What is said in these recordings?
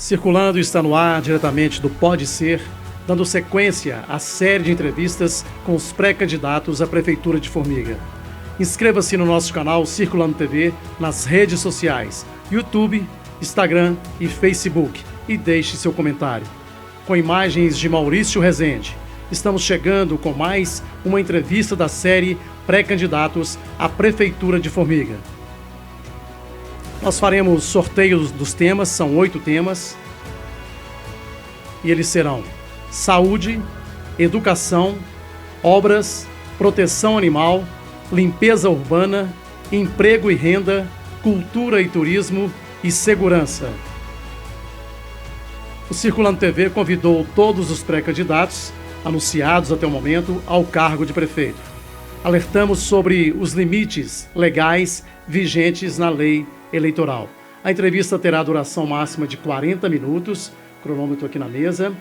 Circulando está no ar diretamente do Pode Ser, dando sequência à série de entrevistas com os pré-candidatos à Prefeitura de Formiga. Inscreva-se no nosso canal Circulando TV nas redes sociais, YouTube, Instagram e Facebook e deixe seu comentário. Com imagens de Maurício Rezende, estamos chegando com mais uma entrevista da série Pré-candidatos à Prefeitura de Formiga. Nós faremos sorteios dos temas, são 8 temas, e eles serão saúde, educação, obras, proteção animal, limpeza urbana, emprego e renda, cultura e turismo e segurança. O Circulando TV convidou todos os pré-candidatos, anunciados até o momento, ao cargo de prefeito. Alertamos sobre os limites legais vigentes na lei eleitoral. A entrevista terá duração máxima de 40 minutos, cronômetro aqui na mesa,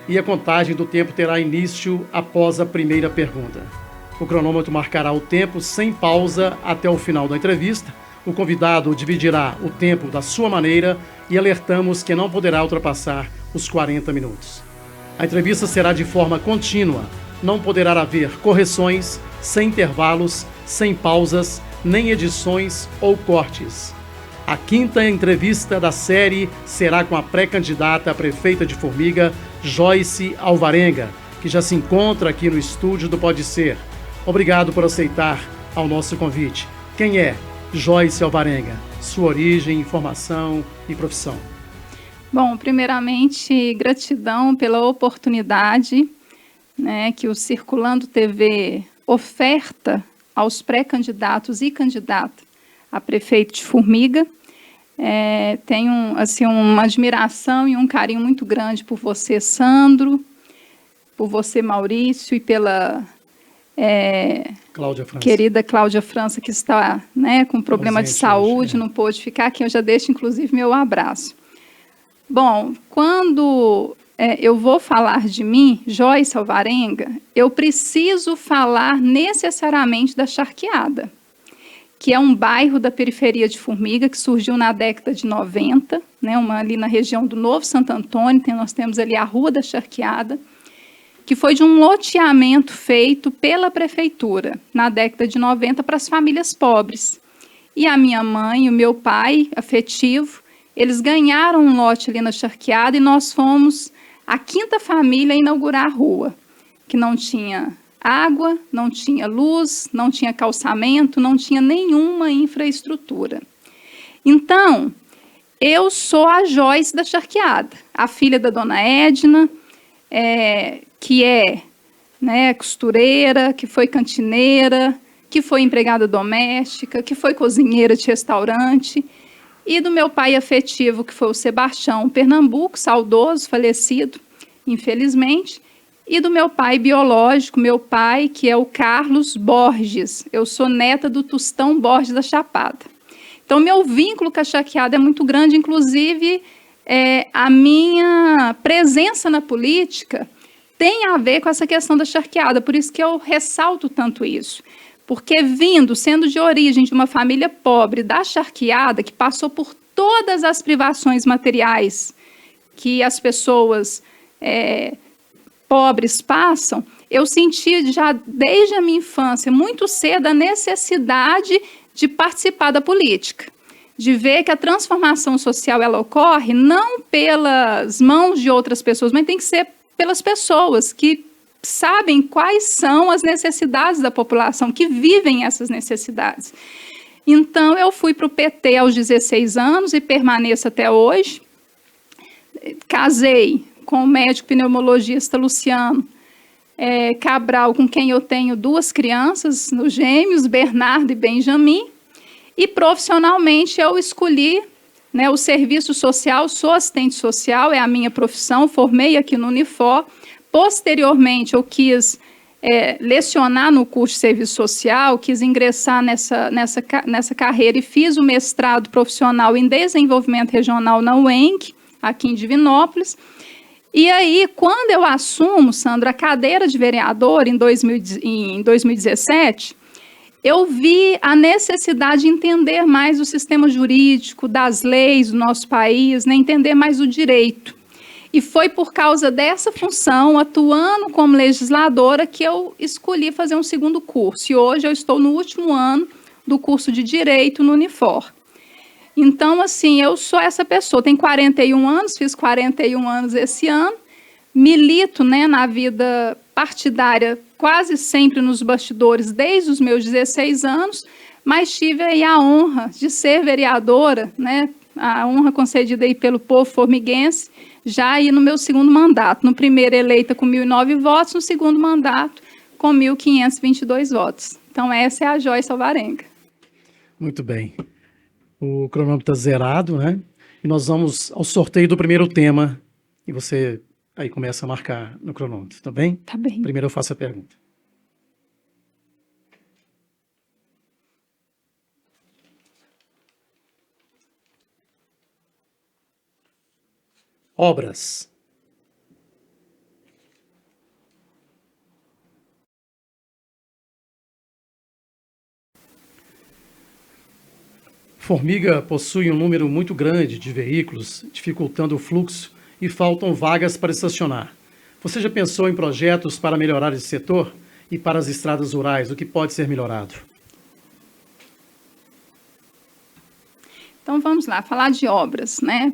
e a contagem do tempo terá início após a primeira pergunta. O cronômetro marcará o tempo sem pausa até o final da entrevista. O convidado dividirá o tempo da sua maneira e alertamos que não poderá ultrapassar os 40 minutos. A entrevista será de forma contínua, não poderá haver correções, sem intervalos, sem pausas, nem edições ou cortes. A 5ª entrevista da série será com a pré-candidata à prefeita de Formiga, Joyce Alvarenga, que já se encontra aqui no estúdio do Pode Ser. Obrigado por aceitar ao nosso convite. Quem é Joyce Alvarenga? Sua origem, formação e profissão. Bom, primeiramente, gratidão pela oportunidade, que o Circulando TV oferta aos pré-candidatos e candidata a prefeito de Formiga. Tenho uma admiração e um carinho muito grande por você, Sandro, por você, Maurício, e pela querida Cláudia França, que está com problema de saúde, hoje, não pôde ficar aqui. Eu já deixo, inclusive, meu abraço. Bom, quando eu vou falar de mim, Joyce Alvarenga, eu preciso falar necessariamente da Charqueada, que é um bairro da periferia de Formiga, que surgiu na década de 90, ali na região do Novo Santo Antônio. Nós temos ali a Rua da Charqueada, que foi de um loteamento feito pela prefeitura na década de 90 para as famílias pobres. E a minha mãe e o meu pai afetivo, eles ganharam um lote ali na Charqueada e nós fomos a 5ª família a inaugurar a rua, que não tinha água, não tinha luz, não tinha calçamento, não tinha nenhuma infraestrutura. Então, eu sou a Joyce da Charqueada, a filha da dona Edna, que é costureira, que foi cantineira, que foi empregada doméstica, que foi cozinheira de restaurante, e do meu pai afetivo, que foi o Sebastião Pernambuco, saudoso, falecido, infelizmente, e do meu pai biológico, meu pai, que é o Carlos Borges. Eu sou neta do Tostão Borges da Chapada. Então, meu vínculo com a Charqueada é muito grande, inclusive a minha presença na política tem a ver com essa questão da Charqueada, por isso que eu ressalto tanto isso. Porque sendo de origem de uma família pobre da Charqueada, que passou por todas as privações materiais que as pessoas pobres passam, eu senti já desde a minha infância, muito cedo, a necessidade de participar da política, de ver que a transformação social ela ocorre não pelas mãos de outras pessoas, mas tem que ser pelas pessoas que sabem quais são as necessidades da população, que vivem essas necessidades. Então, eu fui para o PT aos 16 anos e permaneço até hoje. Casei com o médico pneumologista Luciano Cabral, com quem eu tenho 2 crianças, nos gêmeos, Bernardo e Benjamin. E profissionalmente eu escolhi o serviço social, sou assistente social, é a minha profissão, formei aqui no Unifor. Posteriormente eu quis lecionar no curso de serviço social, quis ingressar nessa carreira e fiz o mestrado profissional em desenvolvimento regional na UENG, aqui em Divinópolis. E aí, quando eu assumo, Sandra, a cadeira de vereador em 2017, eu vi a necessidade de entender mais o sistema jurídico, das leis do nosso país, né, entender mais o direito. E foi por causa dessa função, atuando como legisladora, que eu escolhi fazer um segundo curso. E hoje eu estou no último ano do curso de Direito no Unifor. Então, assim, eu sou essa pessoa. Tenho 41 anos, fiz 41 anos esse ano. Milito, né, na vida partidária quase sempre nos bastidores desde os meus 16 anos, mas tive aí a honra de ser vereadora, né, a honra concedida aí pelo povo formiguense, já aí no meu segundo mandato. No primeiro eleita com 1.009 votos, no segundo mandato com 1.522 votos. Então essa é a Joyce Alvarenga. Muito bem. O cronômetro está zerado, né? E nós vamos ao sorteio do primeiro tema. E você aí começa a marcar no cronômetro, tá bem? Tá bem. Primeiro eu faço a pergunta. Obras. Formiga possui um número muito grande de veículos, dificultando o fluxo e faltam vagas para estacionar. Você já pensou em projetos para melhorar esse setor? E para as estradas rurais, o que pode ser melhorado? Então vamos lá, falar de obras, né?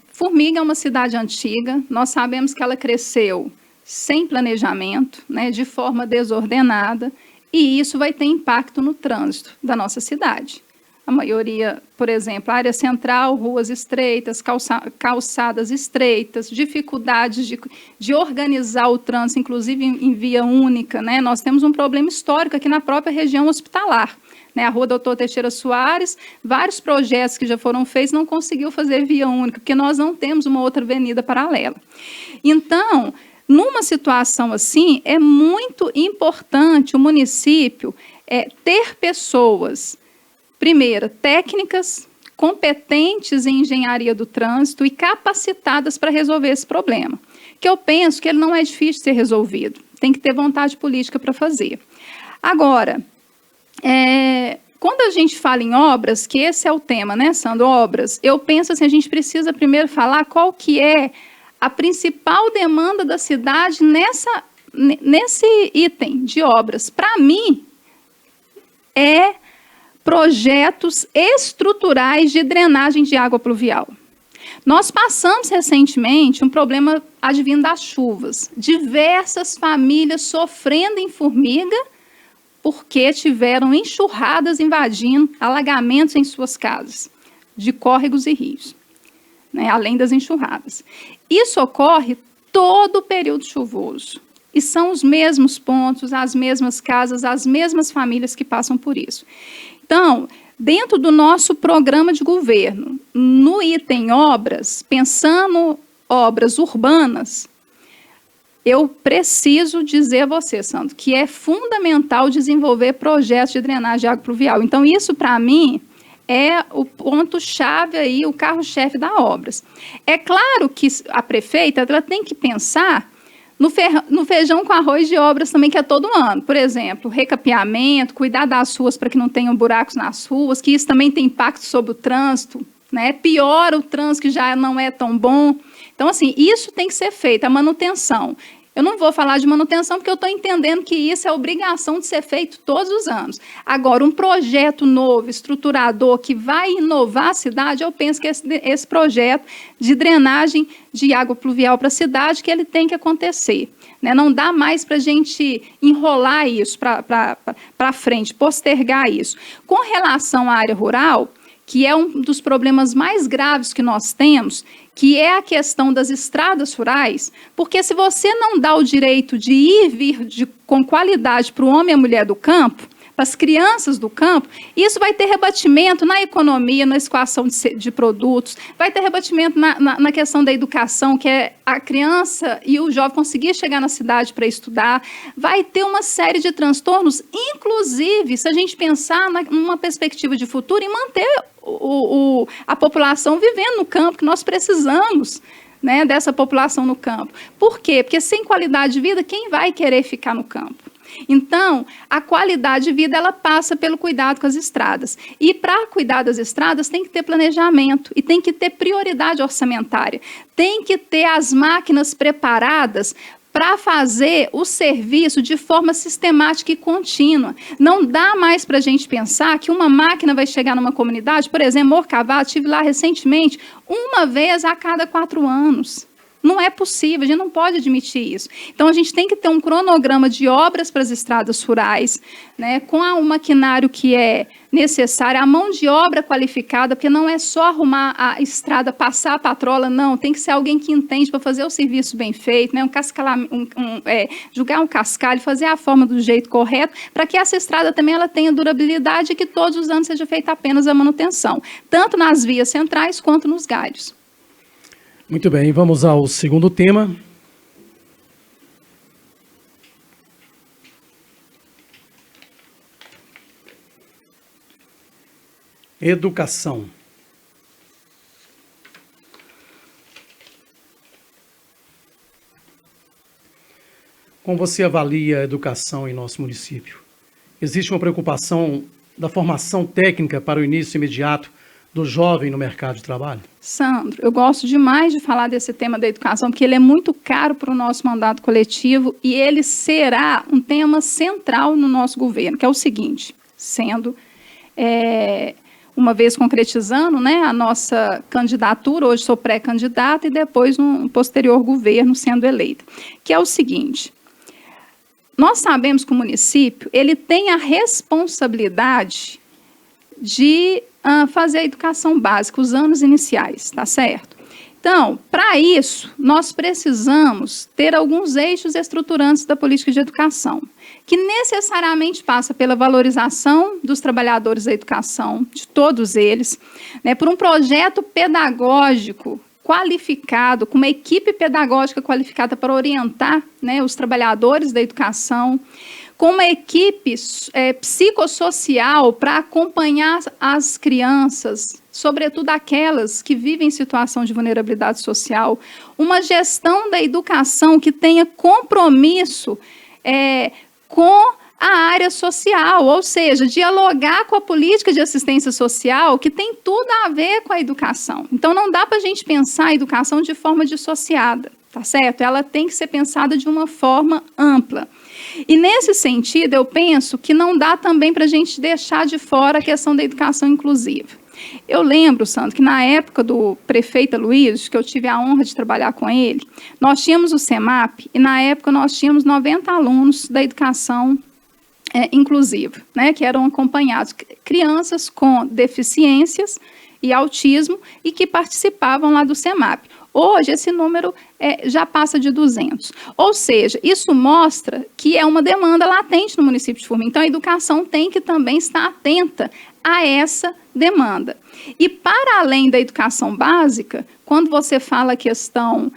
Formiga é uma cidade antiga, nós sabemos que ela cresceu sem planejamento, né, de forma desordenada, e isso vai ter impacto no trânsito da nossa cidade. A maioria, por exemplo, área central, ruas estreitas, calçadas estreitas, dificuldades de organizar o trânsito, inclusive em via única, né? Nós temos um problema histórico aqui na própria região hospitalar, né? A Rua Doutor Teixeira Soares, vários projetos que já foram feitos não conseguiu fazer via única, porque nós não temos uma outra avenida paralela. Então, numa situação assim, é muito importante o município ter pessoas, primeiro, técnicas, competentes em engenharia do trânsito e capacitadas para resolver esse problema, que eu penso que ele não é difícil de ser resolvido, tem que ter vontade política para fazer. Agora, quando a gente fala em obras, que esse é o tema, né, Sandro? Obras, eu penso assim, a gente precisa primeiro falar qual que é a principal demanda da cidade nesse item de obras. Para mim, projetos estruturais de drenagem de água pluvial. Nós passamos recentemente um problema advindo das chuvas. Diversas famílias sofrendo em Formiga porque tiveram enxurradas invadindo, alagamentos em suas casas, de córregos e rios, né, além das enxurradas. Isso ocorre todo o período chuvoso. E são os mesmos pontos, as mesmas casas, as mesmas famílias que passam por isso. Então, dentro do nosso programa de governo, no item obras, pensando obras urbanas, eu preciso dizer a você, Sandro, que é fundamental desenvolver projetos de drenagem de água pluvial. Então, isso, para mim, é o ponto-chave aí, o carro-chefe da obras. É claro que a prefeita ela tem que pensar no feijão com arroz de obras também, que é todo ano. Por exemplo, recapeamento, cuidar das ruas para que não tenham buracos nas ruas, que isso também tem impacto sobre o trânsito, né? Piora o trânsito, que já não é tão bom. Então, assim, isso tem que ser feito, a manutenção. Eu não vou falar de manutenção porque eu estou entendendo que isso é obrigação de ser feito todos os anos. Agora, um projeto novo, estruturador, que vai inovar a cidade, eu penso que esse projeto de drenagem de água pluvial para a cidade, que ele tem que acontecer, né? Não dá mais para a gente enrolar isso para frente, postergar isso. Com relação à área rural, que é um dos problemas mais graves que nós temos, que é a questão das estradas rurais, porque se você não dá o direito de ir e vir com qualidade para o homem e a mulher do campo, para as crianças do campo, isso vai ter rebatimento na economia, na escoação de produtos, vai ter rebatimento na questão da educação, que é a criança e o jovem conseguir chegar na cidade para estudar, vai ter uma série de transtornos, inclusive, se a gente pensar numa perspectiva de futuro, em manter a população vivendo no campo, que nós precisamos, né, dessa população no campo. Por quê? Porque sem qualidade de vida, quem vai querer ficar no campo? Então, a qualidade de vida, ela passa pelo cuidado com as estradas. E para cuidar das estradas, tem que ter planejamento e tem que ter prioridade orçamentária. Tem que ter as máquinas preparadas para fazer o serviço de forma sistemática e contínua. Não dá mais para a gente pensar que uma máquina vai chegar numa comunidade, por exemplo, Morcavado, estive lá recentemente, uma vez a cada 4 anos. Não é possível, a gente não pode admitir isso. Então, a gente tem que ter um cronograma de obras para as estradas rurais, né, com o maquinário que é necessário, a mão de obra qualificada, porque não é só arrumar a estrada, passar a patrola, não, tem que ser alguém que entende para fazer o serviço bem feito, né, jogar um cascalho, fazer a forma do jeito correto, para que essa estrada também ela tenha durabilidade e que todos os anos seja feita apenas a manutenção, tanto nas vias centrais quanto nos galhos. Muito bem, vamos ao segundo tema. Educação. Como você avalia a educação em nosso município? Existe uma preocupação da formação técnica para o início imediato do jovem no mercado de trabalho? Sandro, eu gosto demais de falar desse tema da educação, porque ele é muito caro para o nosso mandato coletivo e ele será um tema central no nosso governo, que é o seguinte, sendo, uma vez concretizando, né, a nossa candidatura, hoje sou pré-candidata e depois no posterior governo sendo eleita, que é o seguinte, nós sabemos que o município ele tem a responsabilidade de fazer a educação básica, os anos iniciais, tá certo? Então, para isso, nós precisamos ter alguns eixos estruturantes da política de educação, que necessariamente passa pela valorização dos trabalhadores da educação, de todos eles, né, por um projeto pedagógico qualificado, com uma equipe pedagógica qualificada para orientar, né, os trabalhadores da educação, com uma equipe psicossocial para acompanhar as crianças, sobretudo aquelas que vivem em situação de vulnerabilidade social, uma gestão da educação que tenha compromisso com a área social, ou seja, dialogar com a política de assistência social, que tem tudo a ver com a educação. Então, não dá para a gente pensar a educação de forma dissociada, tá certo? Ela tem que ser pensada de uma forma ampla. E, nesse sentido, eu penso que não dá também para a gente deixar de fora a questão da educação inclusiva. Eu lembro, Sandro, que na época do prefeito Luiz, que eu tive a honra de trabalhar com ele, nós tínhamos o CEMAP e, na época, nós tínhamos 90 alunos da educação inclusiva, né, que eram acompanhados, crianças com deficiências e autismo e que participavam lá do CEMAP. Hoje, esse número já passa de 200. Ou seja, isso mostra que é uma demanda latente no município de Formiga. Então, a educação tem que também estar atenta a essa demanda. E, para além da educação básica, quando você fala a questão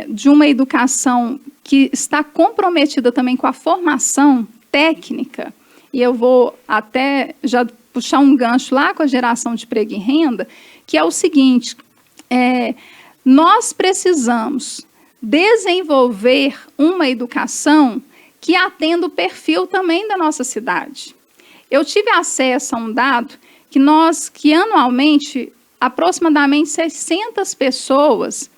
de uma educação que está comprometida também com a formação técnica, e eu vou até já puxar um gancho lá com a geração de emprego e renda, que é o seguinte, nós precisamos desenvolver uma educação que atenda o perfil também da nossa cidade. Eu tive acesso a um dado que anualmente, aproximadamente 600 pessoas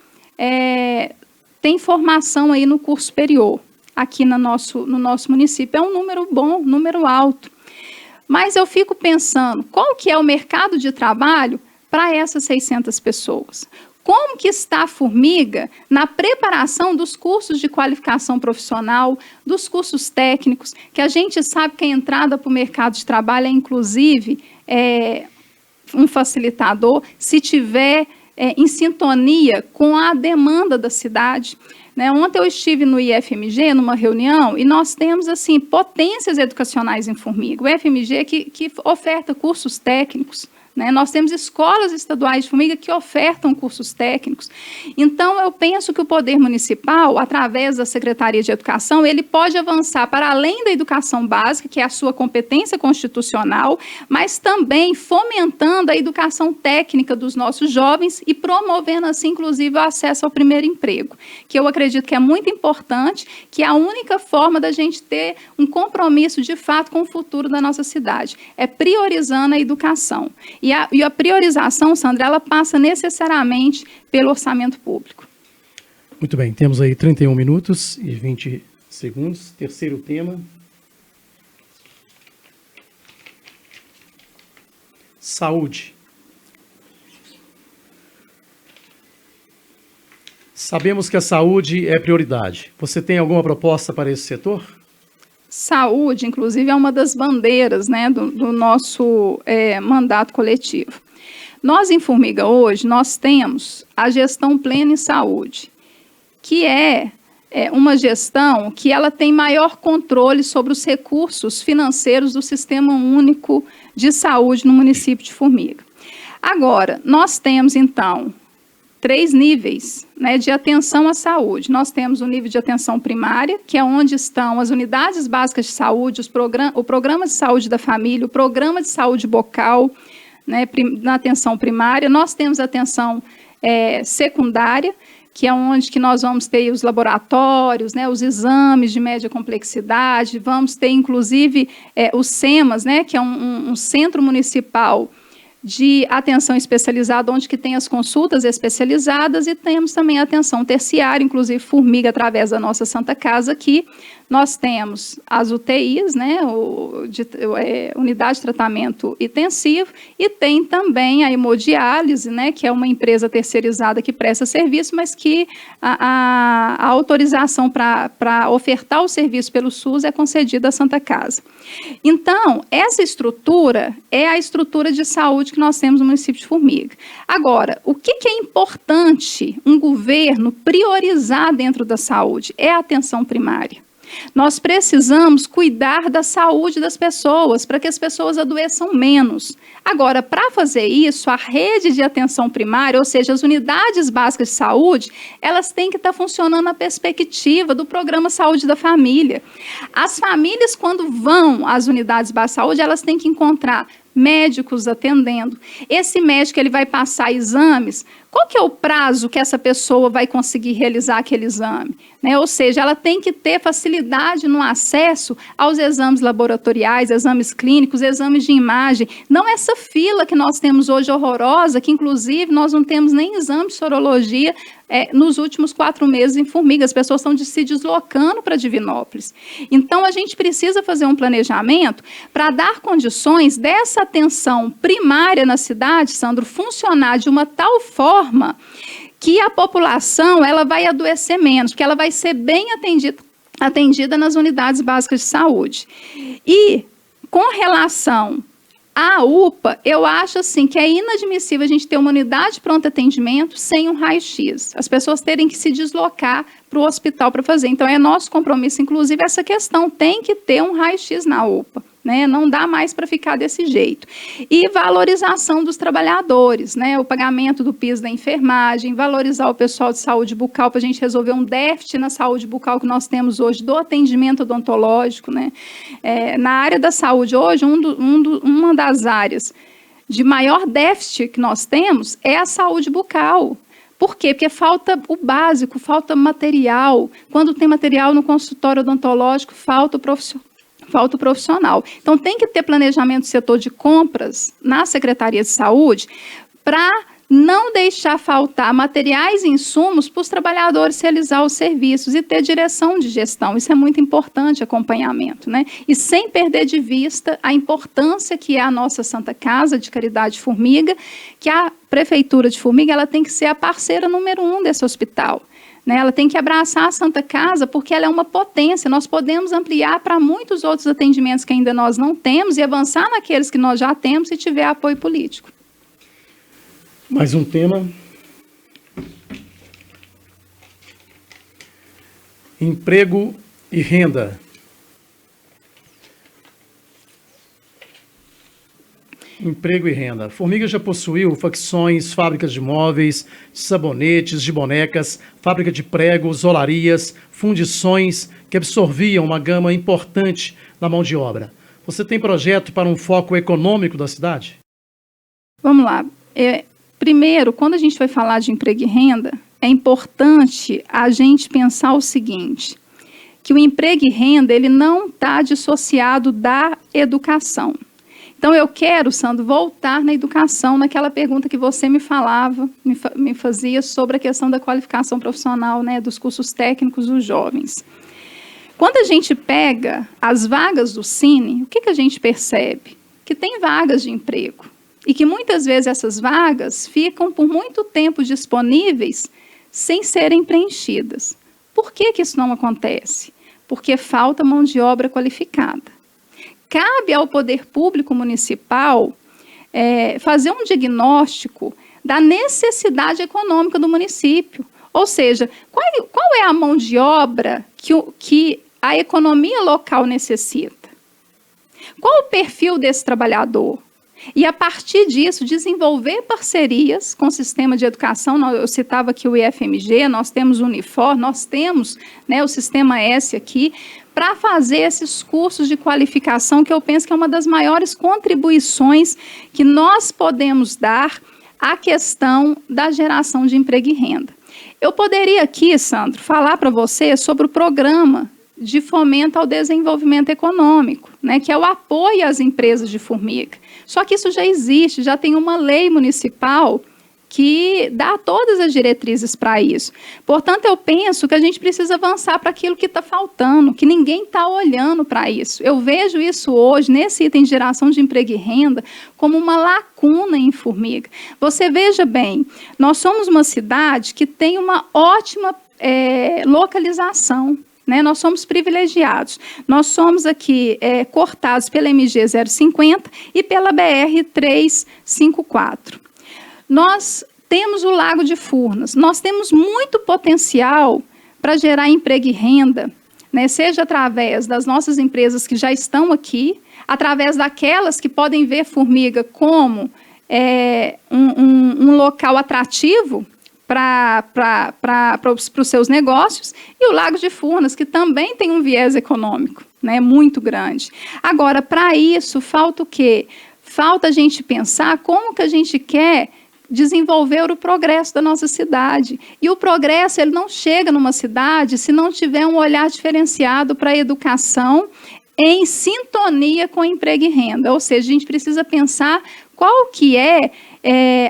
têm formação aí no curso superior, aqui no nosso município. É um número bom, um número alto. Mas eu fico pensando, qual que é o mercado de trabalho para essas 600 pessoas? Como que está a Formiga na preparação dos cursos de qualificação profissional, dos cursos técnicos, que a gente sabe que a entrada para o mercado de trabalho é, inclusive, um facilitador, se tiver em sintonia com a demanda da cidade. Né? Ontem eu estive no IFMG, numa reunião, e nós temos, assim, potências educacionais em Formiga. O IFMG que oferta cursos técnicos, né? Nós temos escolas estaduais de formiga que ofertam cursos técnicos. Então, eu penso que o poder municipal, através da Secretaria de Educação, ele pode avançar para além da educação básica, que é a sua competência constitucional, mas também fomentando a educação técnica dos nossos jovens e promovendo, assim, inclusive, o acesso ao primeiro emprego, que eu acredito que é muito importante, que é a única forma da gente ter um compromisso, de fato, com o futuro da nossa cidade. É priorizando a educação. E a priorização, Sandra, ela passa necessariamente pelo orçamento público. Muito bem, temos aí 31 minutos e 20 segundos. Terceiro tema. Saúde. Sabemos que a saúde é prioridade. Você tem alguma proposta para esse setor? Saúde, inclusive, é uma das bandeiras, né, do nosso mandato coletivo. Nós, em Formiga, hoje, nós temos a gestão plena em saúde, que é uma gestão que ela tem maior controle sobre os recursos financeiros do Sistema Único de Saúde no município de Formiga. Agora, nós temos, então, 3 níveis, né, de atenção à saúde. Nós temos o nível de atenção primária, que é onde estão as unidades básicas de saúde, o programa de saúde da família, o programa de saúde bucal, né, na atenção primária. Nós temos a atenção secundária, que é onde que nós vamos ter os laboratórios, né, os exames de média complexidade, vamos ter, inclusive, os SEMAS, né, que é um centro municipal de atenção especializada, onde que tem as consultas especializadas, e temos também a atenção terciária, inclusive Formiga, através da nossa Santa Casa aqui. Nós temos as UTIs, né, unidade de tratamento intensivo, e tem também a hemodiálise, né, que é uma empresa terceirizada que presta serviço, mas que a autorização para ofertar o serviço pelo SUS é concedida à Santa Casa. Então, essa estrutura é a estrutura de saúde que nós temos no município de Formiga. Agora, o que é importante um governo priorizar dentro da saúde? É a atenção primária. Nós precisamos cuidar da saúde das pessoas, para que as pessoas adoeçam menos. Agora, para fazer isso, a rede de atenção primária, ou seja, as unidades básicas de saúde, elas têm que estar funcionando na perspectiva do programa Saúde da Família. As famílias, quando vão às unidades básicas de saúde, elas têm que encontrar médicos atendendo. Esse médico, ele vai passar exames. Qual que é o prazo que essa pessoa vai conseguir realizar aquele exame? Né? Ou seja, ela tem que ter facilidade no acesso aos exames laboratoriais, exames clínicos, exames de imagem. Não essa fila que nós temos hoje horrorosa, que inclusive nós não temos nem exame de sorologia nos últimos 4 meses em Formiga. As pessoas estão se deslocando para Divinópolis. Então, a gente precisa fazer um planejamento para dar condições dessa atenção primária na cidade, Sandro, funcionar de uma tal forma que a população ela vai adoecer menos, porque ela vai ser bem atendida nas unidades básicas de saúde. E, com relação à UPA, eu acho assim, que é inadmissível a gente ter uma unidade de pronto atendimento sem um raio-x. As pessoas terem que se deslocar para o hospital para fazer. Então, é nosso compromisso, inclusive, essa questão. Tem que ter um raio-x na UPA. Né? Não dá mais para ficar desse jeito. E valorização dos trabalhadores, né? O pagamento do piso da enfermagem, valorizar o pessoal de saúde bucal para a gente resolver um déficit na saúde bucal que nós temos hoje do atendimento odontológico. Né? Na área da saúde hoje, uma das áreas de maior déficit que nós temos é a saúde bucal. Por quê? Porque falta o básico, falta material. Quando tem material no consultório odontológico, falta o profissional. Então, tem que ter planejamento do setor de compras na Secretaria de Saúde para não deixar faltar materiais e insumos para os trabalhadores realizar os serviços e ter direção de gestão. Isso é muito importante, acompanhamento, né? E sem perder de vista a importância que é a nossa Santa Casa de Caridade Formiga, que a Prefeitura de Formiga ela tem que ser a parceira número 1 desse hospital. Né, ela tem que abraçar a Santa Casa porque ela é uma potência. Nós podemos ampliar para muitos outros atendimentos que ainda nós não temos e avançar naqueles que nós já temos se tiver apoio político. Mais um tema. Emprego e renda. Emprego e renda. Formiga já possuiu facções, fábricas de móveis, de sabonetes, de bonecas, fábrica de pregos, olarias, fundições que absorviam uma gama importante da mão de obra. Você tem projeto para um foco econômico da cidade? Vamos lá. Primeiro, quando a gente vai falar de emprego e renda, é importante a gente pensar o seguinte, que o emprego e renda ele não está dissociado da educação. Então, eu quero, Sandro, voltar na educação, naquela pergunta que você me falava, me fazia sobre a questão da qualificação profissional, né, dos cursos técnicos dos jovens. Quando a gente pega as vagas do Cine, o que a gente percebe? Que tem vagas de emprego. E que muitas vezes essas vagas ficam por muito tempo disponíveis sem serem preenchidas. Por que isso não acontece? Porque falta mão de obra qualificada. Cabe ao poder público municipal fazer um diagnóstico da necessidade econômica do município. Ou seja, qual é a mão de obra que a economia local necessita? Qual o perfil desse trabalhador? E, a partir disso, desenvolver parcerias com o sistema de educação. Eu citava aqui o IFMG, nós temos o Unifor, nós temos, né, o Sistema S aqui, para fazer esses cursos de qualificação, que eu penso que é uma das maiores contribuições que nós podemos dar à questão da geração de emprego e renda. Eu poderia aqui, Sandro, falar para você sobre o programa de fomento ao desenvolvimento econômico, né, que é o apoio às empresas de formiga. Só que isso já existe, já tem uma lei municipal que dá todas as diretrizes para isso. Portanto, eu penso que a gente precisa avançar para aquilo que está faltando, que ninguém está olhando para isso. Eu vejo isso hoje, nesse item de geração de emprego e renda, como uma lacuna em Formiga. Você veja bem, nós somos uma cidade que tem uma ótima localização. Né, nós somos privilegiados. Nós somos aqui cortados pela MG 050 e pela BR 354. Nós temos o Lago de Furnas. Nós temos muito potencial para gerar emprego e renda, né, seja através das nossas empresas que já estão aqui, através daquelas que podem ver Formiga como um local atrativo para os seus negócios, e o Lago de Furnas, que também tem um viés econômico, né, muito grande. Agora, para isso, falta o quê? Falta a gente pensar como que a gente quer desenvolver o progresso da nossa cidade. E o progresso ele não chega numa cidade se não tiver um olhar diferenciado para a educação em sintonia com emprego e renda. Ou seja, a gente precisa pensar qual que é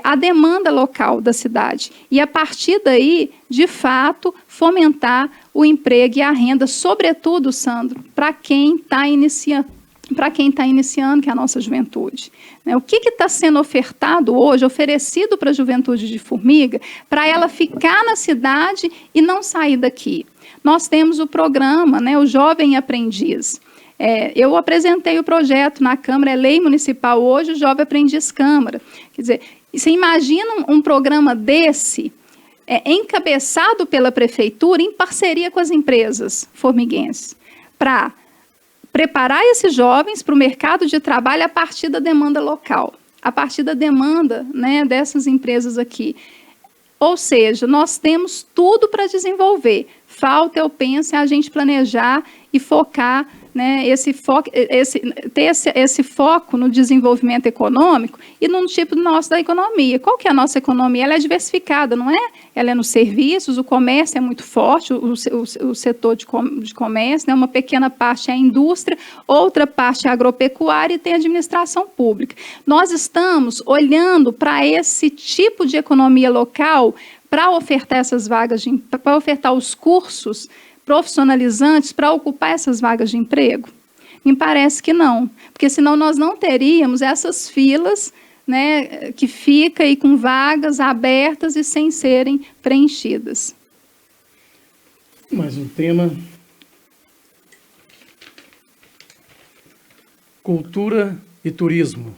a demanda local da cidade. E, a partir daí, de fato, fomentar o emprego e a renda, sobretudo, Sandro, para quem está iniciando, que é a nossa juventude. O que está sendo ofertado hoje, oferecido para a juventude de Formiga, para ela ficar na cidade e não sair daqui? Nós temos o programa, né, o Jovem Aprendiz. Eu apresentei o projeto na Câmara, é lei municipal hoje, o Jovem Aprendiz Câmara. Quer dizer, você imagina um programa desse, encabeçado pela prefeitura, em parceria com as empresas formiguenses, para preparar esses jovens para o mercado de trabalho a partir da demanda local, a partir da demanda, né, dessas empresas aqui. Ou seja, nós temos tudo para desenvolver. Falta, eu penso, a gente planejar e focar, né, ter esse foco no desenvolvimento econômico e no tipo nosso da economia. Qual que é a nossa economia? Ela é diversificada, não é? Ela é nos serviços, o comércio é muito forte, o setor de comércio, né, uma pequena parte é a indústria, outra parte é a agropecuária e tem a administração pública. Nós estamos olhando para esse tipo de economia local para ofertar essas vagas, para ofertar os cursos profissionalizantes para ocupar essas vagas de emprego? Me parece que não, porque senão nós não teríamos essas filas, né, que ficam aí com vagas abertas e sem serem preenchidas. Mais um tema. Cultura e turismo.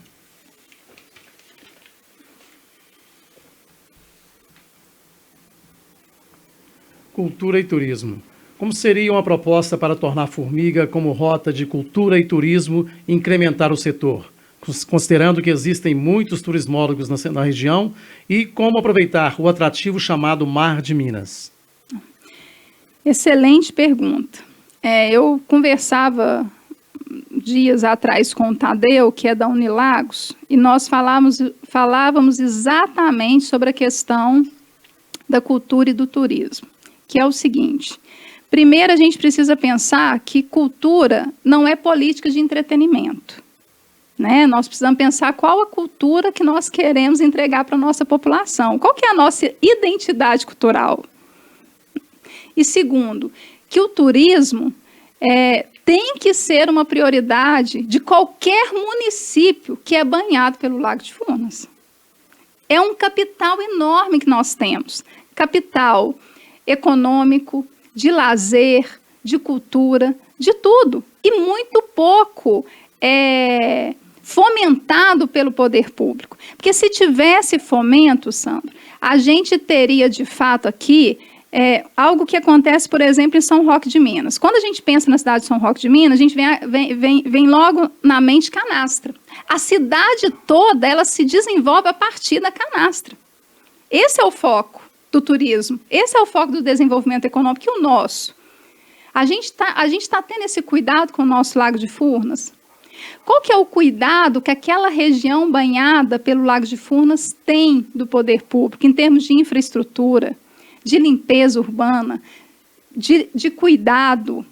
Cultura e turismo. Como seria uma proposta para tornar Formiga como rota de cultura e turismo e incrementar o setor? considerando que existem muitos turismólogos na região, e como aproveitar o atrativo chamado Mar de Minas? Excelente pergunta. Eu conversava dias atrás com o Tadeu, que é da Unilagos, e nós falávamos exatamente sobre a questão da cultura e do turismo, que é o seguinte: primeiro a gente precisa pensar que cultura não é política de entretenimento, né? Nós precisamos pensar qual a cultura que nós queremos entregar para a nossa população, qual que é a nossa identidade cultural. E segundo, que o turismo tem que ser uma prioridade de qualquer município que é banhado pelo Lago de Furnas. É um capital enorme que nós temos. Capital econômico, de lazer, de cultura, de tudo. E muito pouco fomentado pelo poder público. Porque se tivesse fomento, Sandro, a gente teria de fato aqui algo que acontece, por exemplo, em São Roque de Minas. Quando a gente pensa na cidade de São Roque de Minas, a gente vem logo na mente canastra. A cidade toda, ela se desenvolve a partir da canastra. Esse é o foco do turismo, esse é o foco do desenvolvimento econômico, e o nosso. A gente tá tendo esse cuidado com o nosso Lago de Furnas. Qual que é o cuidado que aquela região banhada pelo Lago de Furnas tem do poder público, em termos de infraestrutura, de limpeza urbana, de cuidado,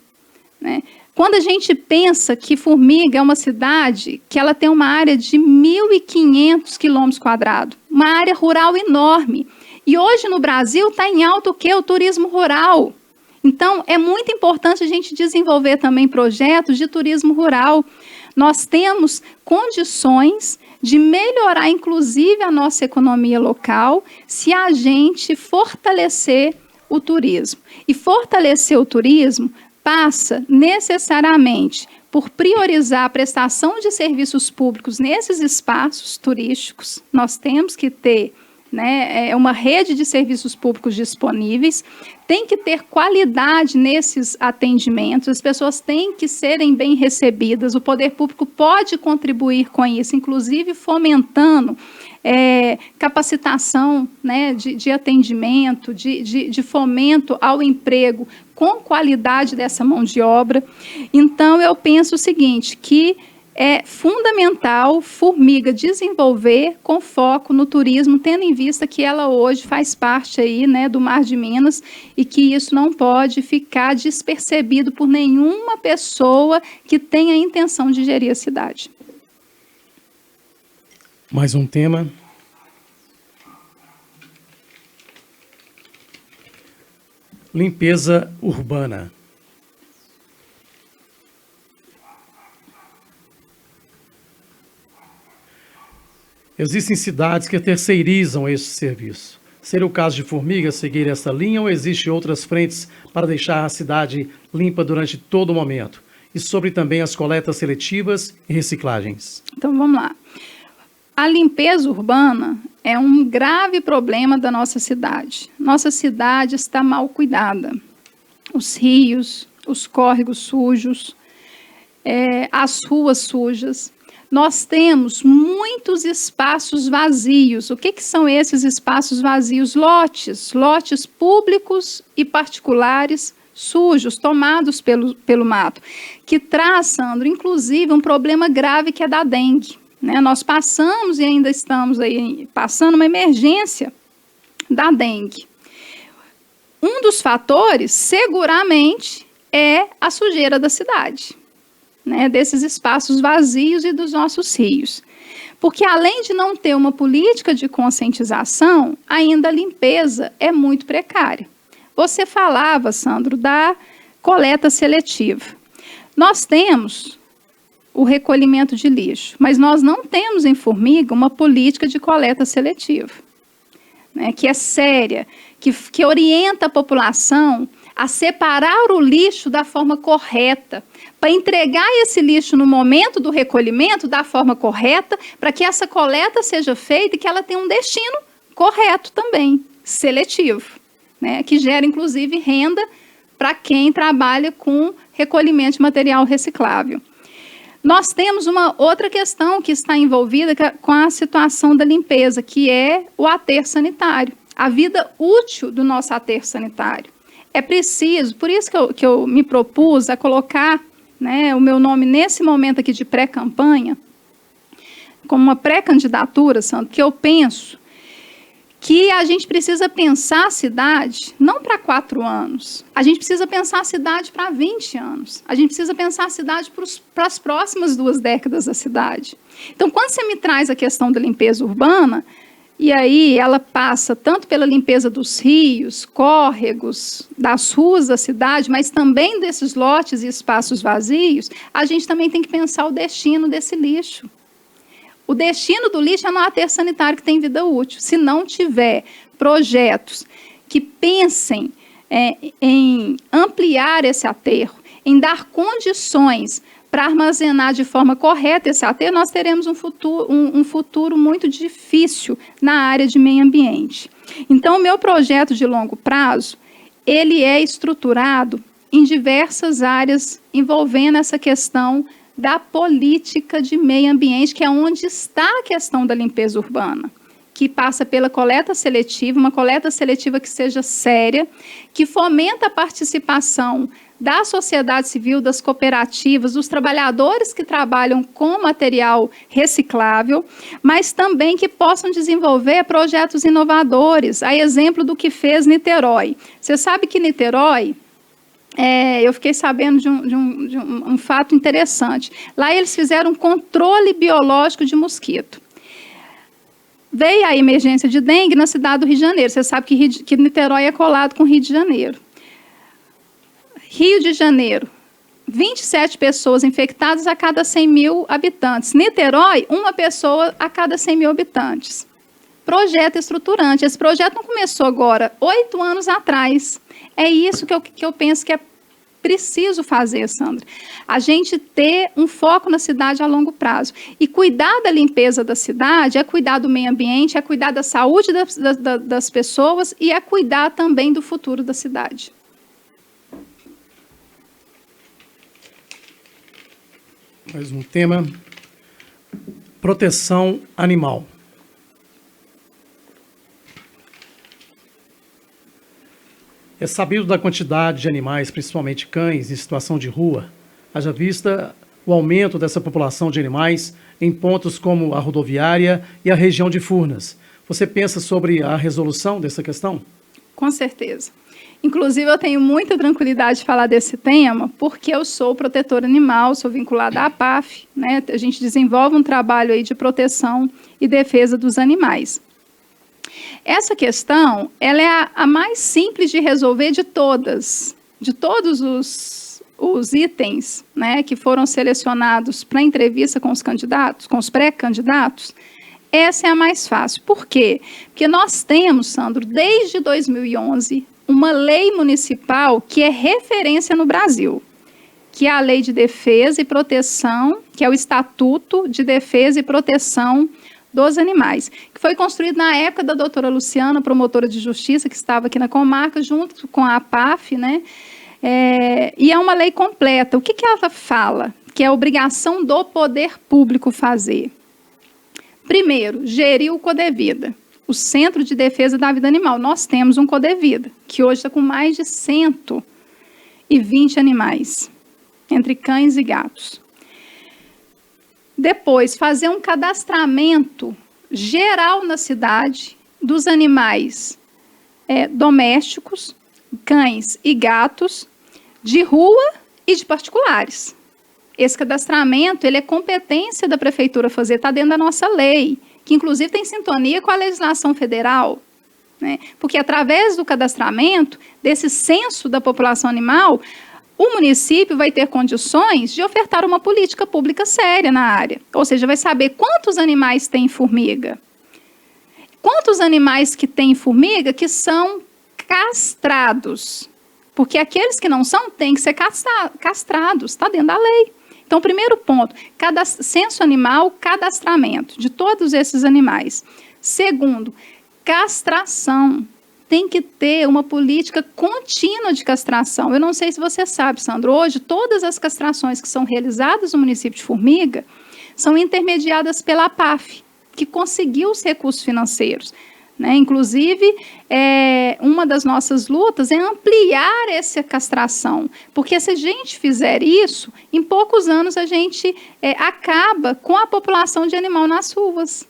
né? Quando a gente pensa que Formiga é uma cidade que ela tem uma área de 1.500 km², uma área rural enorme, e hoje no Brasil está em alta o quê? O turismo rural. Então, é muito importante a gente desenvolver também projetos de turismo rural. Nós temos condições de melhorar, inclusive, a nossa economia local, se a gente fortalecer o turismo. E fortalecer o turismo passa necessariamente por priorizar a prestação de serviços públicos nesses espaços turísticos. Nós temos que ter uma rede de serviços públicos disponíveis, tem que ter qualidade nesses atendimentos, as pessoas têm que serem bem recebidas, o poder público pode contribuir com isso, inclusive fomentando capacitação, né, de atendimento, de fomento ao emprego com qualidade dessa mão de obra. Então, eu penso o seguinte, que é fundamental Formiga desenvolver com foco no turismo, tendo em vista que ela hoje faz parte aí, né, do Mar de Minas, e que isso não pode ficar despercebido por nenhuma pessoa que tenha a intenção de gerir a cidade. Mais um tema. Limpeza urbana. Existem cidades que terceirizam esse serviço. Seria o caso de Formiga seguir essa linha, ou existem outras frentes para deixar a cidade limpa durante todo o momento? E sobre também as coletas seletivas e reciclagens. Então, vamos lá. A limpeza urbana é um grave problema da nossa cidade. Nossa cidade está mal cuidada. Os rios, os córregos sujos, as ruas sujas. Nós temos muitos espaços vazios. O que são esses espaços vazios? Lotes públicos e particulares sujos, tomados pelo mato, que traz, Sandro, inclusive um problema grave que é da dengue, né? Nós passamos e ainda estamos aí passando uma emergência da dengue. Um dos fatores, seguramente, é a sujeira da cidade, né, desses espaços vazios e dos nossos rios. Porque, além de não ter uma política de conscientização, ainda a limpeza é muito precária. Você falava, Sandro, da coleta seletiva. Nós temos o recolhimento de lixo, mas nós não temos em Formiga uma política de coleta seletiva, né, que é séria, que orienta a população a separar o lixo da forma correta, para entregar esse lixo no momento do recolhimento da forma correta, para que essa coleta seja feita e que ela tenha um destino correto também, seletivo, né, que gera, inclusive, renda para quem trabalha com recolhimento de material reciclável. Nós temos uma outra questão que está envolvida com a situação da limpeza, que é o aterro sanitário, a vida útil do nosso aterro sanitário. É preciso, por isso que eu me propus a colocar, né, o meu nome nesse momento aqui de pré-campanha, como uma pré-candidatura, Sandro, que eu penso que a gente precisa pensar a cidade não para 4 anos, a gente precisa pensar a cidade para 20 anos, a gente precisa pensar a cidade para as próximas 2 décadas da cidade. Então, quando você me traz a questão da limpeza urbana, e aí ela passa tanto pela limpeza dos rios, córregos, das ruas da cidade, mas também desses lotes e espaços vazios, a gente também tem que pensar o destino desse lixo. O destino do lixo é no aterro sanitário que tem vida útil. Se não tiver projetos que pensem em ampliar esse aterro, em dar condições para armazenar de forma correta esse aterro, nós teremos um futuro muito difícil na área de meio ambiente. Então, o meu projeto de longo prazo, ele é estruturado em diversas áreas envolvendo essa questão da política de meio ambiente, que é onde está a questão da limpeza urbana, que passa pela coleta seletiva, uma coleta seletiva que seja séria, que fomenta a participação da sociedade civil, das cooperativas, dos trabalhadores que trabalham com material reciclável, mas também que possam desenvolver projetos inovadores, a exemplo do que fez Niterói. Você sabe que Niterói, eu fiquei sabendo de um fato interessante. Lá eles fizeram um controle biológico de mosquito. Veio a emergência de dengue na cidade do Rio de Janeiro. Você sabe que Niterói é colado com o Rio de Janeiro. Rio de Janeiro, 27 pessoas infectadas a cada 100 mil habitantes. Niterói, 1 pessoa a cada 100 mil habitantes. Projeto estruturante. Esse projeto não começou agora, 8 anos atrás. É isso que eu penso que é preciso fazer, Sandra. A gente ter um foco na cidade a longo prazo. E cuidar da limpeza da cidade é cuidar do meio ambiente, é cuidar da saúde das pessoas e é cuidar também do futuro da cidade. Mais um tema: proteção animal. É sabido da quantidade de animais, principalmente cães, em situação de rua, haja vista o aumento dessa população de animais em pontos como a rodoviária e a região de Furnas. Você pensa sobre a resolução dessa questão? Com certeza. Inclusive, eu tenho muita tranquilidade de falar desse tema, porque eu sou protetora animal, sou vinculada à APAF, né? A gente desenvolve um trabalho aí de proteção e defesa dos animais. Essa questão, ela é a mais simples de resolver de todos os itens, né, que foram selecionados para entrevista com os candidatos, com os pré-candidatos. Essa é a mais fácil. Por quê? Porque nós temos, Sandro, desde 2011, uma lei municipal que é referência no Brasil, que é a Lei de Defesa e Proteção, que é o Estatuto de Defesa e Proteção dos Animais, que foi construído na época da doutora Luciana, promotora de justiça, que estava aqui na comarca, junto com a APAF, né? E é uma lei completa. O que ela fala? Que é a obrigação do poder público fazer. Primeiro, gerir o Codevida, o Centro de Defesa da Vida Animal. Nós temos um Codevida, que hoje está com mais de 120 animais, entre cães e gatos. Depois, fazer um cadastramento geral na cidade dos animais domésticos, cães e gatos, de rua e de particulares. Esse cadastramento, ele é competência da prefeitura fazer, está dentro da nossa lei, que inclusive tem sintonia com a legislação federal, né? Porque através do cadastramento, desse censo da população animal, o município vai ter condições de ofertar uma política pública séria na área. Ou seja, vai saber quantos animais tem formiga. Quantos animais que tem formiga que são castrados. Porque aqueles que não são, têm que ser castrados. Está dentro da lei. Então, primeiro ponto, censo animal, cadastramento de todos esses animais. Segundo, castração. tem que ter uma política contínua de castração. Eu não sei se você sabe, Sandro, hoje todas as castrações que são realizadas no município de Formiga são intermediadas pela APAF, que conseguiu os recursos financeiros. Inclusive, uma das nossas lutas é ampliar essa castração, porque se a gente fizer isso, em poucos anos a gente acaba com a população de animal nas ruas.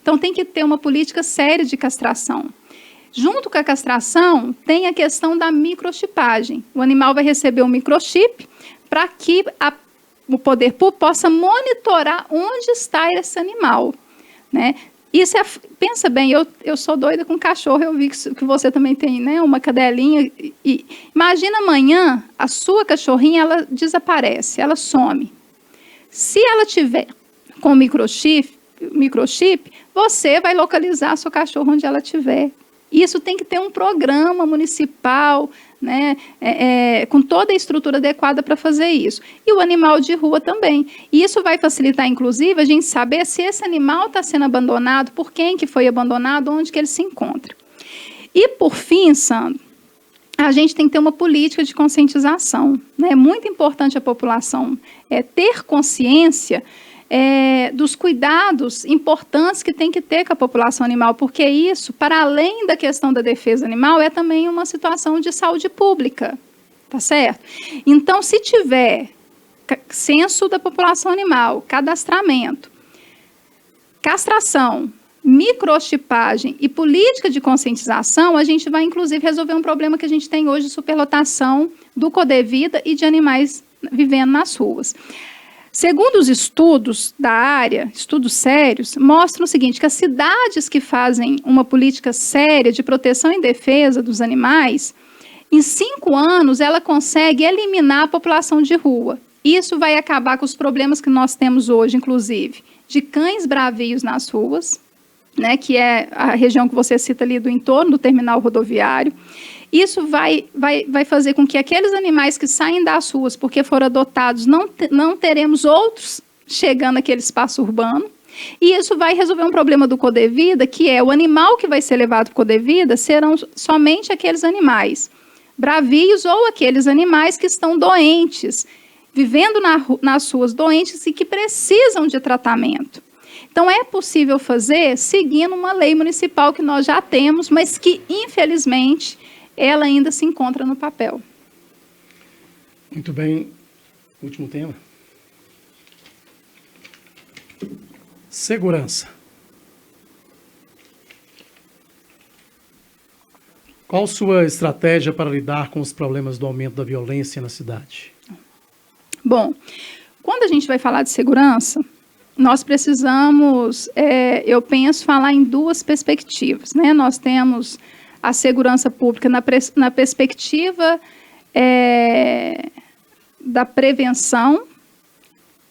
Então, tem que ter uma política séria de castração. Junto com a castração, tem a questão da microchipagem. O animal vai receber um microchip para que o poder público possa monitorar onde está esse animal, Isso pensa bem, eu sou doida com cachorro, eu vi que você também tem, uma cadelinha. E imagina amanhã, a sua cachorrinha, ela desaparece, ela some. Se ela tiver com microchip, você vai localizar a sua cachorra onde ela estiver. Isso tem que ter um programa municipal, com toda a estrutura adequada para fazer isso. E o animal de rua também. E isso vai facilitar, inclusive, a gente saber se esse animal está sendo abandonado, por quem que foi abandonado, onde que ele se encontra. E, por fim, Sandro, a gente tem que ter uma política de conscientização. É muito importante a população ter consciência dos cuidados importantes que tem que ter com a população animal, porque isso, para além da questão da defesa animal, é também uma situação de saúde pública, tá certo? Então, se tiver censo da população animal, cadastramento, castração, microchipagem e política de conscientização, a gente vai, inclusive, resolver um problema que a gente tem hoje de superlotação do Codevida e de animais vivendo nas ruas. Segundo os estudos da área, estudos sérios, mostram o seguinte, que as cidades que fazem uma política séria de proteção e defesa dos animais, em 5 anos ela consegue eliminar a população de rua. Isso vai acabar com os problemas que nós temos hoje, inclusive, de cães bravios nas ruas, que é a região que você cita ali do entorno do terminal rodoviário. Isso vai fazer com que aqueles animais que saem das ruas porque foram adotados, não teremos outros chegando naquele espaço urbano. E isso vai resolver um problema do Codevida, que é o animal que vai ser levado para o Codevida serão somente aqueles animais bravios ou aqueles animais que estão doentes, vivendo nas ruas doentes e que precisam de tratamento. Então, é possível fazer seguindo uma lei municipal que nós já temos, mas que, infelizmente, ela ainda se encontra no papel. Muito bem. Último tema. Segurança. Qual sua estratégia para lidar com os problemas do aumento da violência na cidade? Bom, quando a gente vai falar de segurança, nós precisamos, eu penso, falar em 2 perspectivas. Nós temos a segurança pública na perspectiva da prevenção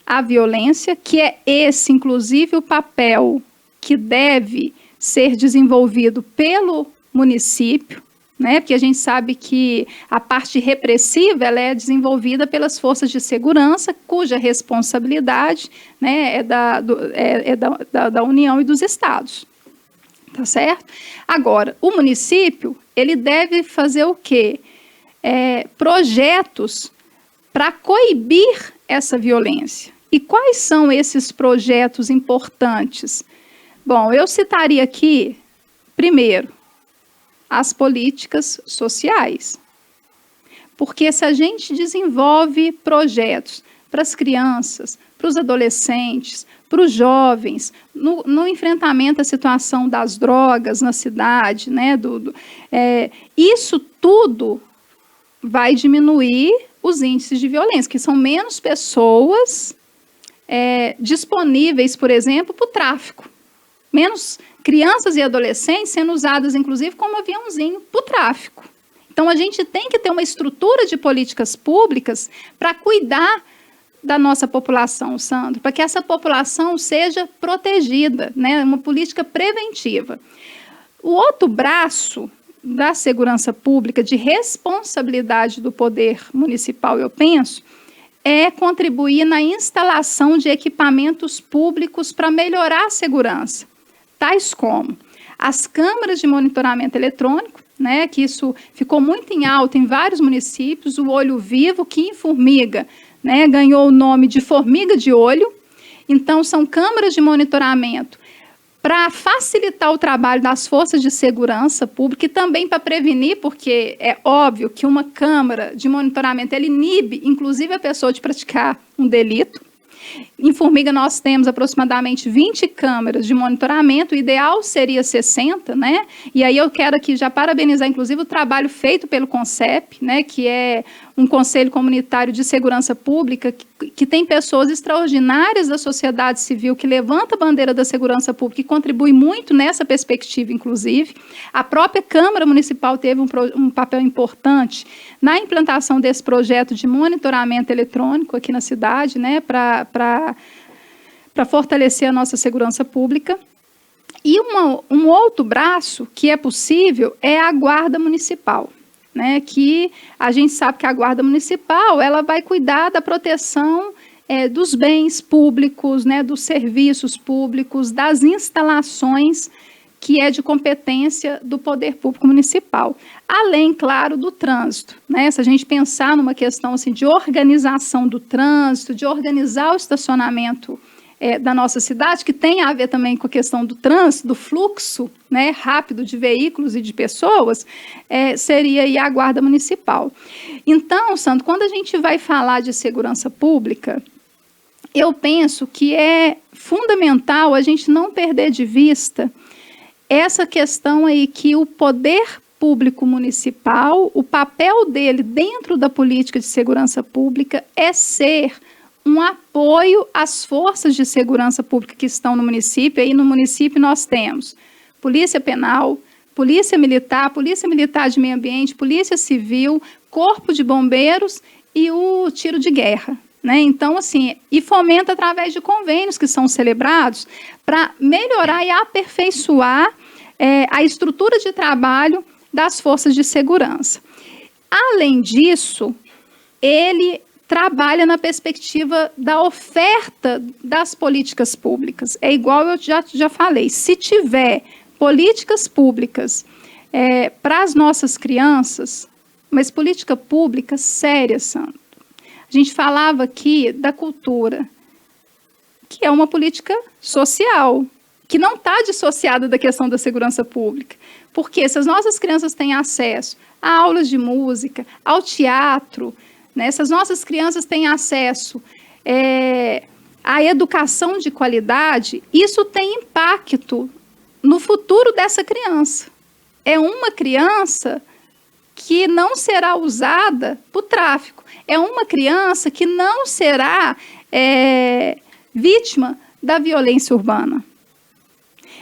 à violência, que é esse, inclusive, o papel que deve ser desenvolvido pelo município, porque a gente sabe que a parte repressiva ela é desenvolvida pelas forças de segurança, cuja responsabilidade é da União e dos estados. Tá certo? Agora, o município, ele deve fazer o quê? Projetos para coibir essa violência. E quais são esses projetos importantes? Bom, eu citaria aqui, primeiro, as políticas sociais. Porque se a gente desenvolve projetos para as crianças, para os adolescentes, para os jovens, no enfrentamento à situação das drogas na cidade, isso tudo vai diminuir os índices de violência, que são menos pessoas disponíveis, por exemplo, para o tráfico. Menos crianças e adolescentes sendo usadas, inclusive, como aviãozinho para o tráfico. Então, a gente tem que ter uma estrutura de políticas públicas para cuidar da nossa população, Sandro, para que essa população seja protegida, uma política preventiva. O outro braço da segurança pública, de responsabilidade do poder municipal, eu penso, é contribuir na instalação de equipamentos públicos para melhorar a segurança, tais como as câmaras de monitoramento eletrônico, né, que isso ficou muito em alta em vários municípios, o olho vivo, que em Formiga, né, ganhou o nome de formiga de olho. Então, são câmaras de monitoramento para facilitar o trabalho das forças de segurança pública e também para prevenir, porque é óbvio que uma câmara de monitoramento ela inibe, inclusive, a pessoa de praticar um delito. Em Formiga, nós temos aproximadamente 20 câmeras de monitoramento, o ideal seria 60, né? E aí eu quero aqui já parabenizar, inclusive, o trabalho feito pelo CONCEP, né? Que é um Conselho Comunitário de Segurança Pública, que tem pessoas extraordinárias da sociedade civil, que levanta a bandeira da segurança pública e contribui muito nessa perspectiva, inclusive. A própria Câmara Municipal teve um papel importante na implantação desse projeto de monitoramento eletrônico aqui na cidade, né? Para fortalecer a nossa segurança pública. E um outro braço que é possível é a Guarda Municipal, né, que a gente sabe que a Guarda Municipal ela vai cuidar da proteção dos bens públicos, né, dos serviços públicos, das instalações que é de competência do poder público municipal. Além, claro, do trânsito, né? Se a gente pensar numa questão assim, de organização do trânsito, de organizar o estacionamento da nossa cidade, que tem a ver também com a questão do trânsito, do fluxo, né, rápido de veículos e de pessoas, seria aí a Guarda Municipal. Então, Sandro, quando a gente vai falar de segurança pública, eu penso que é fundamental a gente não perder de vista essa questão aí que o poder público municipal, o papel dele dentro da política de segurança pública é ser um apoio às forças de segurança pública que estão no município. Aí no município nós temos Polícia Penal, Polícia Militar de Meio Ambiente, Polícia Civil, Corpo de Bombeiros e o Tiro de Guerra, né? Então, assim, e fomenta através de convênios que são celebrados para melhorar e aperfeiçoar a estrutura de trabalho das forças de segurança. Além disso, ele trabalha na perspectiva da oferta das políticas públicas. É igual eu já falei, se tiver políticas públicas para as nossas crianças, mas política pública séria, Sandro. A gente falava aqui da cultura, que é uma política social, que não está dissociada da questão da segurança pública. Porque se as nossas crianças têm acesso a aulas de música, ao teatro, né, se as nossas crianças têm acesso à educação de qualidade, isso tem impacto no futuro dessa criança. É uma criança que não será usada para o tráfico. É uma criança que não será vítima da violência urbana.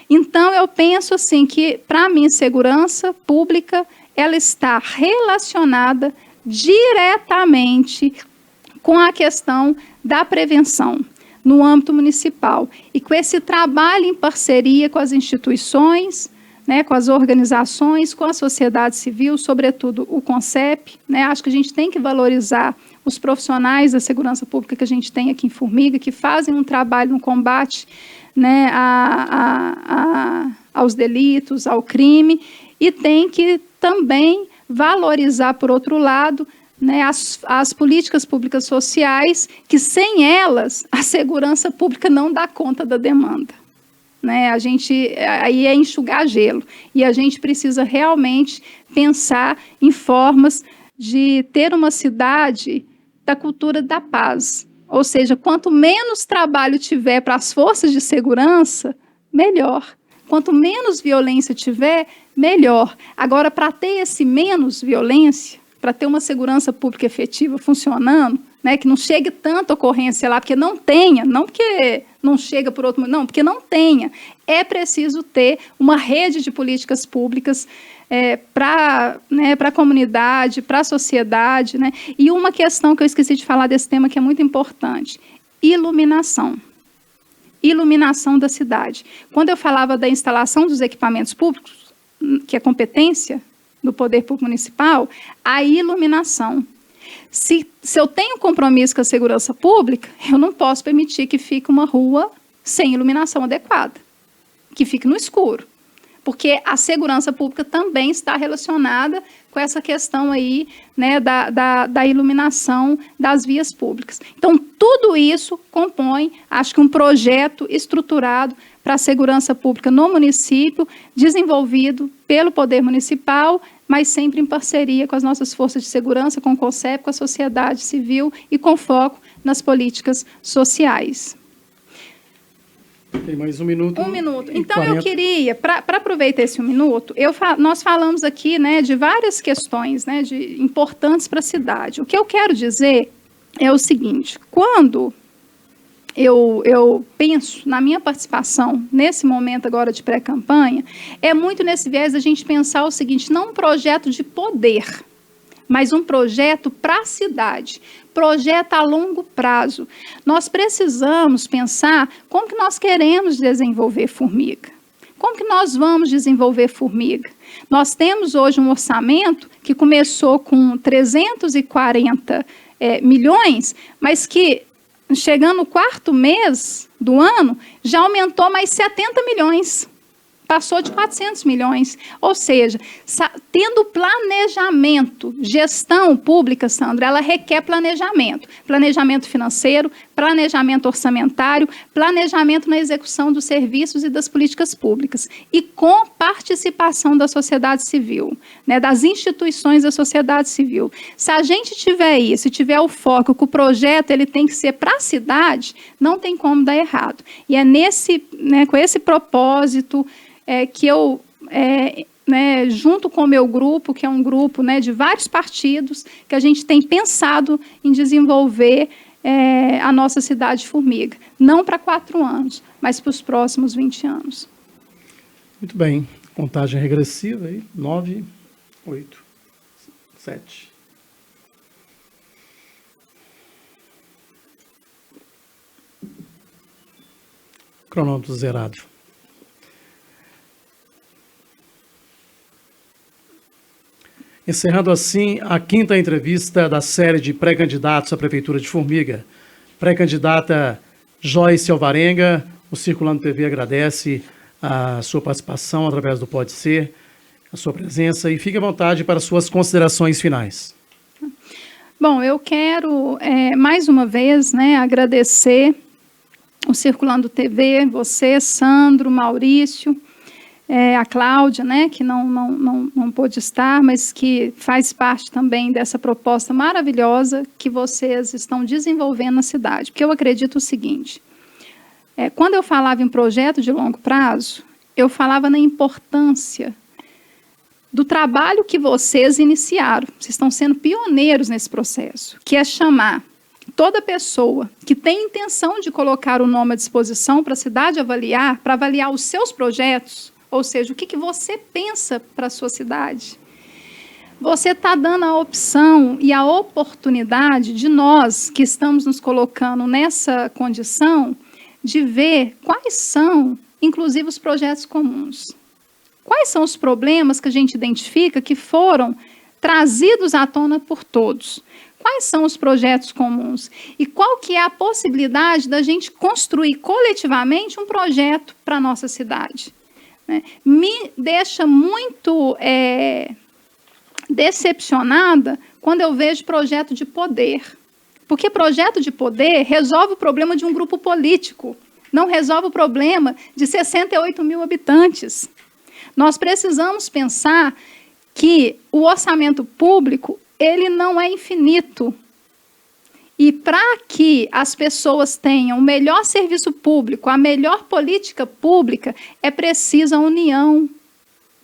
Então, eu penso assim que, para mim, segurança pública, ela está relacionada diretamente com a questão da prevenção no âmbito municipal. E com esse trabalho em parceria com as instituições, né, com as organizações, com a sociedade civil, sobretudo o CONCEP, né, acho que a gente tem que valorizar os profissionais da segurança pública que a gente tem aqui em Formiga, que fazem um trabalho no combate, né, aos delitos, ao crime, e tem que também valorizar, por outro lado, né, as políticas públicas sociais, que sem elas a segurança pública não dá conta da demanda. Né? Aí é enxugar gelo, e a gente precisa realmente pensar em formas de ter uma cidade da cultura da paz. Ou seja, quanto menos trabalho tiver para as forças de segurança, melhor. Quanto menos violência tiver, melhor. Agora, para ter esse menos violência, para ter uma segurança pública efetiva funcionando, né, que não chegue tanta ocorrência lá, porque não tenha, não porque não chega por outro motivo, não, porque não tenha. É preciso ter uma rede de políticas públicas para a comunidade, para a sociedade. Né? E uma questão que eu esqueci de falar desse tema que é muito importante, iluminação. Iluminação da cidade. Quando eu falava da instalação dos equipamentos públicos, que é competência do Poder Público Municipal, a iluminação. Se eu tenho compromisso com a segurança pública, eu não posso permitir que fique uma rua sem iluminação adequada, que fique no escuro. porque a segurança pública também está relacionada com essa questão aí, né, da iluminação das vias públicas. Então, tudo isso compõe, acho que um projeto estruturado para a segurança pública no município, desenvolvido pelo Poder Municipal, mas sempre em parceria com as nossas forças de segurança, com o CONCEP, com a sociedade civil e com foco nas políticas sociais. Tem mais 1 minuto. 1 minuto. Então, 40. Eu queria, para aproveitar esse 1 minuto, nós falamos aqui, né, de várias questões, né, importantes para a cidade. O que eu quero dizer é o seguinte: quando eu penso na minha participação nesse momento agora de pré-campanha, é muito nesse viés da gente pensar o seguinte: não um projeto de poder, mas um projeto para a cidade, projeto a longo prazo. Nós precisamos pensar como que nós queremos desenvolver Formiga. Como que nós vamos desenvolver Formiga? Nós temos hoje um orçamento que começou com 340 milhões, mas que, chegando no 4º mês do ano, já aumentou mais 70 milhões. Passou de 400 milhões. Ou seja, tendo planejamento, gestão pública, Sandra, ela requer planejamento. Planejamento financeiro, planejamento orçamentário, planejamento na execução dos serviços e das políticas públicas. E com participação da sociedade civil, né, das instituições da sociedade civil. Se a gente tiver isso, se tiver o foco que o projeto ele tem que ser para a cidade, não tem como dar errado. E é com esse propósito que eu, junto com o meu grupo, que é um grupo, né, de vários partidos, que a gente tem pensado em desenvolver a nossa cidade de Formiga. Não para 4 anos, mas para os próximos 20 anos. Muito bem. Contagem regressiva aí. 9, 8, 7. Cronômetro zerado. Encerrando assim a 5ª entrevista da série de pré-candidatos à Prefeitura de Formiga. Pré-candidata Joyce Alvarenga, o Circulando TV agradece a sua participação através do Pode Ser, a sua presença, e fique à vontade para suas considerações finais. Bom, eu quero mais uma vez, né, agradecer o Circulando TV, você, Sandro, Maurício, a Cláudia, né, que não pôde estar, mas que faz parte também dessa proposta maravilhosa que vocês estão desenvolvendo na cidade. Porque eu acredito o seguinte: quando eu falava em projeto de longo prazo, eu falava na importância do trabalho que vocês iniciaram. Vocês estão sendo pioneiros nesse processo, que é chamar toda pessoa que tem intenção de colocar o nome à disposição para a cidade avaliar, para avaliar os seus projetos. Ou seja, o que você pensa para a sua cidade? Você está dando a opção e a oportunidade de nós, que estamos nos colocando nessa condição, de ver quais são, inclusive, os projetos comuns. Quais são os problemas que a gente identifica que foram trazidos à tona por todos? Quais são os projetos comuns? E qual que é a possibilidade da gente construir coletivamente um projeto para a nossa cidade? Me deixa muito decepcionada quando eu vejo projeto de poder. Porque projeto de poder resolve o problema de um grupo político, não resolve o problema de 68 mil habitantes. Nós precisamos pensar que o orçamento público ele não é infinito. E para que as pessoas tenham o melhor serviço público, a melhor política pública, é preciso a união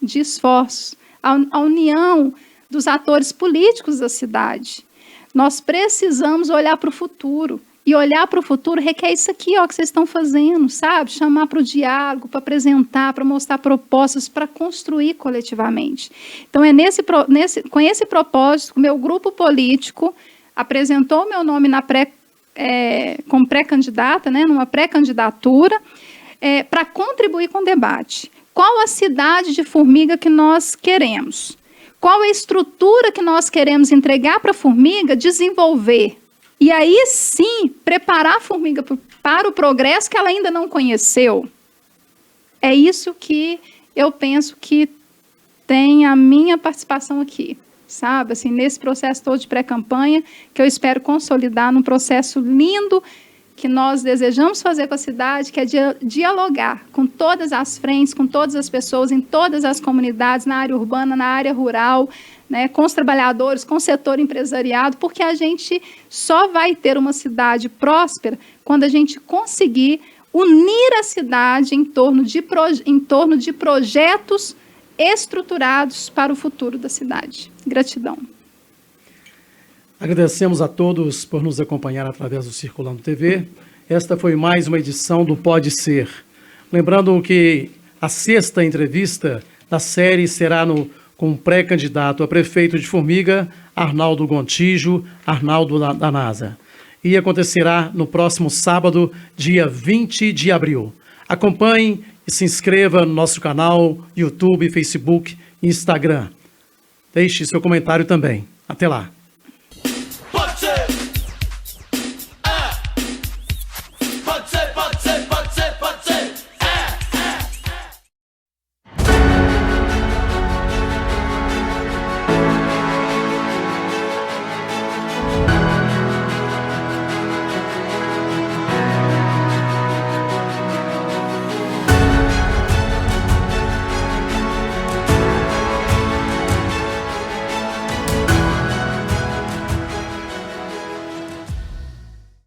de esforços, a união dos atores políticos da cidade. Nós precisamos olhar para o futuro. E olhar para o futuro requer isso aqui, ó, que vocês estão fazendo, sabe? Chamar para o diálogo, para apresentar, para mostrar propostas, para construir coletivamente. Então, com esse propósito, o meu grupo político apresentou meu nome como pré-candidata, né, numa pré-candidatura, para contribuir com o debate. Qual a cidade de Formiga que nós queremos? Qual a estrutura que nós queremos entregar para a Formiga desenvolver? E aí, sim, preparar a Formiga para o progresso que ela ainda não conheceu. É isso que eu penso que tem a minha participação aqui, sabe? Assim, nesse processo todo de pré-campanha, que eu espero consolidar num processo lindo que nós desejamos fazer com a cidade, que é dialogar com todas as frentes, com todas as pessoas, em todas as comunidades, na área urbana, na área rural, né, com os trabalhadores, com o setor empresariado, porque a gente só vai ter uma cidade próspera quando a gente conseguir unir a cidade em torno de projetos estruturados para o futuro da cidade. Gratidão. Agradecemos a todos por nos acompanhar através do Circulando TV. Esta foi mais uma edição do Pode Ser. Lembrando que a 6ª entrevista da série será com o pré-candidato a prefeito de Formiga, Arnaldo Gontijo, Arnaldo da NASA. E acontecerá no próximo sábado, dia 20 de abril. Acompanhe e se inscreva no nosso canal, YouTube, Facebook e Instagram. Deixe seu comentário também. Até lá.